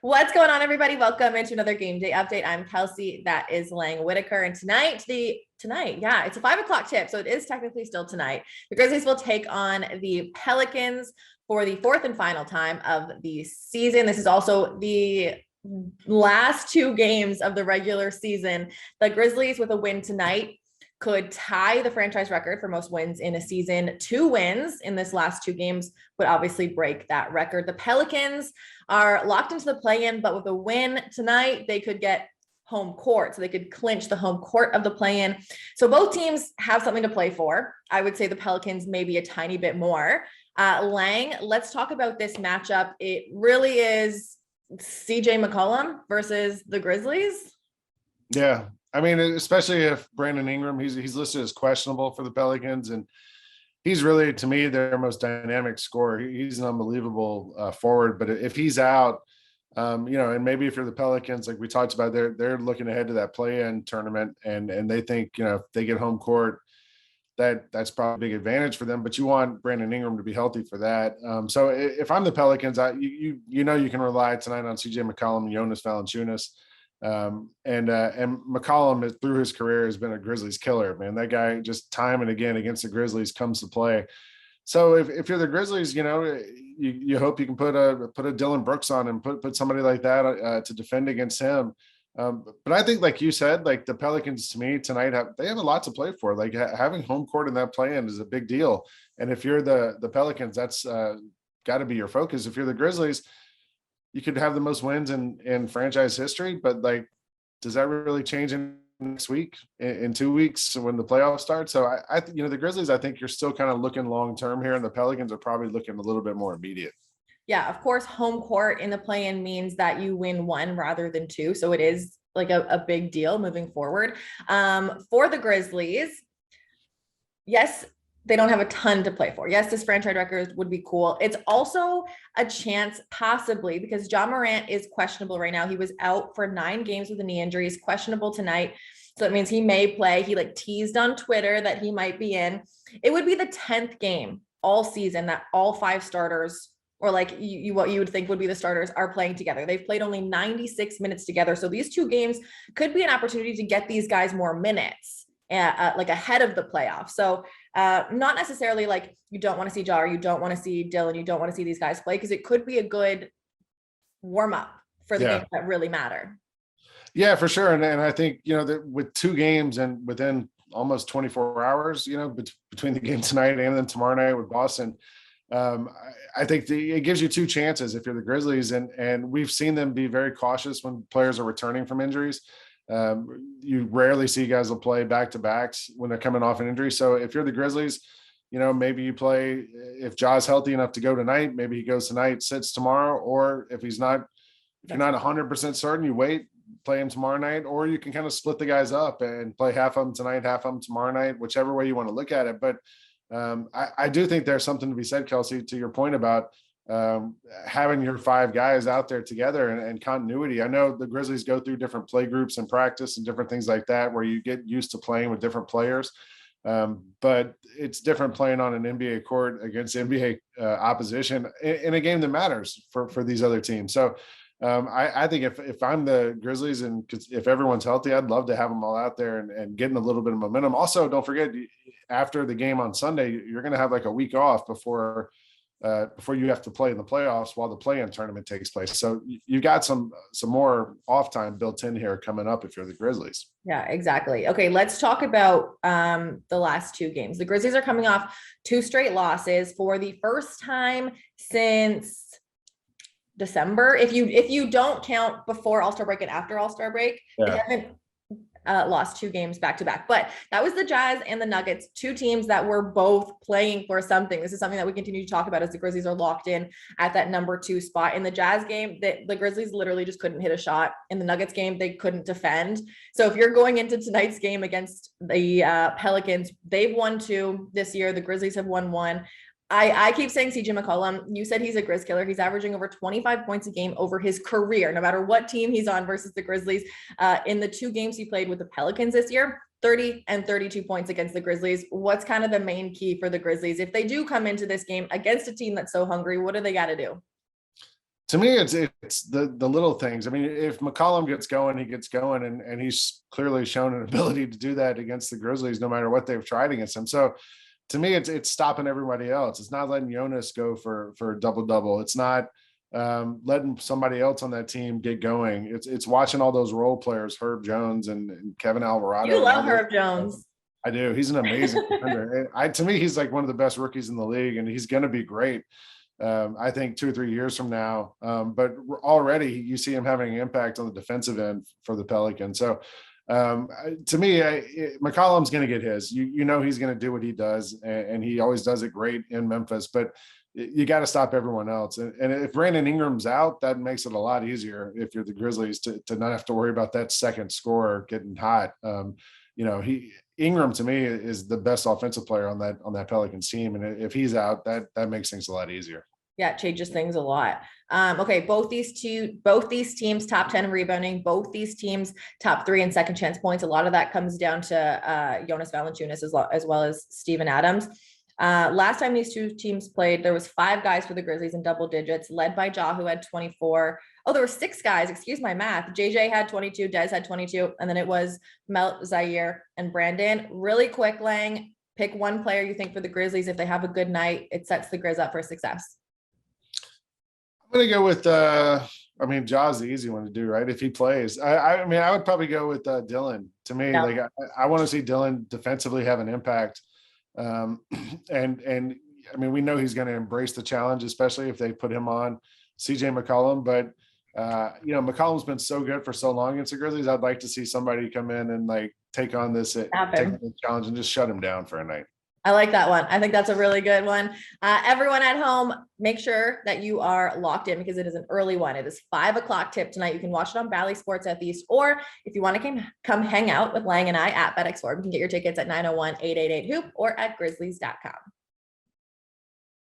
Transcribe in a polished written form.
What's going on, everybody? Welcome into another game day update. I'm Kelcey. That is Whitaker. And tonight, it's a 5 o'clock tip. So it is technically still tonight. The Grizzlies will take on the Pelicans for the fourth and final time of the season. This is also the last two games of the regular season. The Grizzlies, with a win tonight, could tie the franchise record for most wins in a season. 2 wins in this last 2 games would obviously break that record. The Pelicans are locked into the play-in, but with a win tonight, they could get home court. So they could clinch the home court of the play-in. So both teams have something to play for. I would say the Pelicans maybe a tiny bit more. Lang, let's talk about this matchup. It really is CJ McCollum versus the Grizzlies. Yeah. I mean, especially if Brandon Ingram, he's listed as questionable for the Pelicans, and he's really, to me, their most dynamic scorer. He's an unbelievable forward, but if he's out, and maybe if you're the Pelicans, like we talked about, they're looking ahead to that play-in tournament, and they think, if they get home court, that's probably a big advantage for them. But you want Brandon Ingram to be healthy for that. So if I'm the Pelicans, you can rely tonight on CJ McCollum and Jonas Valanciunas. And McCollum through his career has been a Grizzlies killer, man. That guy just time and again against the Grizzlies comes to play. So if you're the Grizzlies, you hope you can put a Dylan Brooks on and put somebody like that to defend against him. But I think, like you said, like the Pelicans to me tonight they have a lot to play for. Like having home court in that play-in is a big deal. And if you're the Pelicans, that's got to be your focus. If you're the Grizzlies, you could have the most wins in franchise history, but like, does that really change in next week, in 2 weeks when the playoffs start? So I the Grizzlies, I think you're still kind of looking long-term here, and the Pelicans are probably looking a little bit more immediate. Yeah, of course, home court in the play-in means that you win 1 rather than 2. So it is like a big deal moving forward. For the Grizzlies, yes, they don't have a ton to play for. Yes, this franchise record would be cool. It's also a chance possibly because Ja Morant is questionable right now. He was out for 9 games with a knee injury. He's questionable tonight. So that means he may play. He teased on Twitter that he might be in. It would be the 10th game all season that all 5 starters, or what you would think would be the starters, are playing together. They've played only 96 minutes together. So these 2 games could be an opportunity to get these guys more minutes. Ahead of the playoffs. So not necessarily like you don't want to see Ja, or you don't want to see Dylan, you don't want to see these guys play, because it could be a good warm up for the games that really matter. Yeah, for sure. And I think, that with 2 games and within almost 24 hours, between the game tonight and then tomorrow night with Boston, I think it gives you 2 chances if you're the Grizzlies. And we've seen them be very cautious when players are returning from injuries. You rarely see guys will play back-to-backs when they're coming off an injury. So if you're the Grizzlies, maybe you play, if Ja's healthy enough to go tonight, maybe he goes tonight, sits tomorrow, or if you're not 100% certain, you wait, play him tomorrow night, or you can kind of split the guys up and play half of them tonight, half of them tomorrow night, whichever way you want to look at it. But I do think there's something to be said, Kelcey, to your point about having your 5 guys out there together and continuity. I know the Grizzlies go through different play groups and practice and different things like that, where you get used to playing with different players. But it's different playing on an NBA court against NBA opposition in a game that matters for these other teams. So I think if I'm the Grizzlies and if everyone's healthy, I'd love to have them all out there and getting a little bit of momentum. Also, don't forget, after the game on Sunday, you're going to have like a week off before you have to play in the playoffs while the play-in tournament takes place. So you got some more off time built in here coming up if you're the Grizzlies. Yeah, exactly. Okay, let's talk about the last 2 games. The Grizzlies are coming off 2 straight losses for the first time since December. If you don't count before All-Star break and after All-Star break, they haven't lost 2 games back to back. But that was the Jazz and the Nuggets, 2 teams that were both playing for something. This is something that we continue to talk about as the Grizzlies are locked in at that number 2 spot. In the Jazz game, the Grizzlies literally just couldn't hit a shot. In the Nuggets game, they couldn't defend. So if you're going into tonight's game against the Pelicans, they've won 2 this year. The Grizzlies have won 1. I keep saying CJ McCollum. You said he's a Grizz killer. He's averaging over 25 points a game over his career, no matter what team he's on versus the Grizzlies. In the 2 games he played with the Pelicans this year, 30 and 32 points against the Grizzlies. What's kind of the main key for the Grizzlies? If they do come into this game against a team that's so hungry, what do they got to do? To me, it's the little things. I mean, if McCollum gets going, he gets going, and he's clearly shown an ability to do that against the Grizzlies, no matter what they've tried against him. So to me, it's stopping everybody else. It's not letting Jonas go for a double. It's not letting somebody else on that team get going. It's watching all those role players, Herb Jones and Kevin Alvarado. You love Herb Jones. I do. He's an amazing defender. To me, he's like one of the best rookies in the league, and he's going to be great. I think 2 or 3 years from now. But already you see him having an impact on the defensive end for the Pelicans. So to me, McCollum's going to get his. You know he's going to do what he does, and he always does it great in Memphis. But you got to stop everyone else. And if Brandon Ingram's out, that makes it a lot easier if you're the Grizzlies to not have to worry about that second scorer getting hot. Ingram to me is the best offensive player on that Pelicans team, and if he's out, that makes things a lot easier. Yeah, it changes things a lot. Okay, both these teams top 10 in rebounding, both these teams top 3 in second chance points. A lot of that comes down to Jonas Valanciunas as well as Steven Adams. Last time these two teams played, there was 5 guys for the Grizzlies in double digits, led by Ja, who had 24. Oh, there were 6 guys. Excuse my math. JJ had 22, Dez had 22, and then it was Melt, Zaire, and Brandon. Really quick, Lang, pick one player you think for the Grizzlies. If they have a good night, it sets the Grizz up for success. I'm going to go with, Ja's the easy one to do, right? If he plays. I would probably go with Dylan. To me, Yeah. like I want to see Dylan defensively have an impact. And we know he's going to embrace the challenge, especially if they put him on CJ McCollum. But, McCollum's been so good for so long against the Grizzlies. I'd like to see somebody come in and like take on this challenge and just shut him down for a night. I like that one. I think that's a really good one. Everyone at home, make sure that you are locked in because it is an early one. It is 5:00 tip tonight. You can watch it on Bally Sports Southeast, or if you want to come hang out with Lang and I at FedExForum, you can get your tickets at 901-888-HOOP or at grizzlies.com.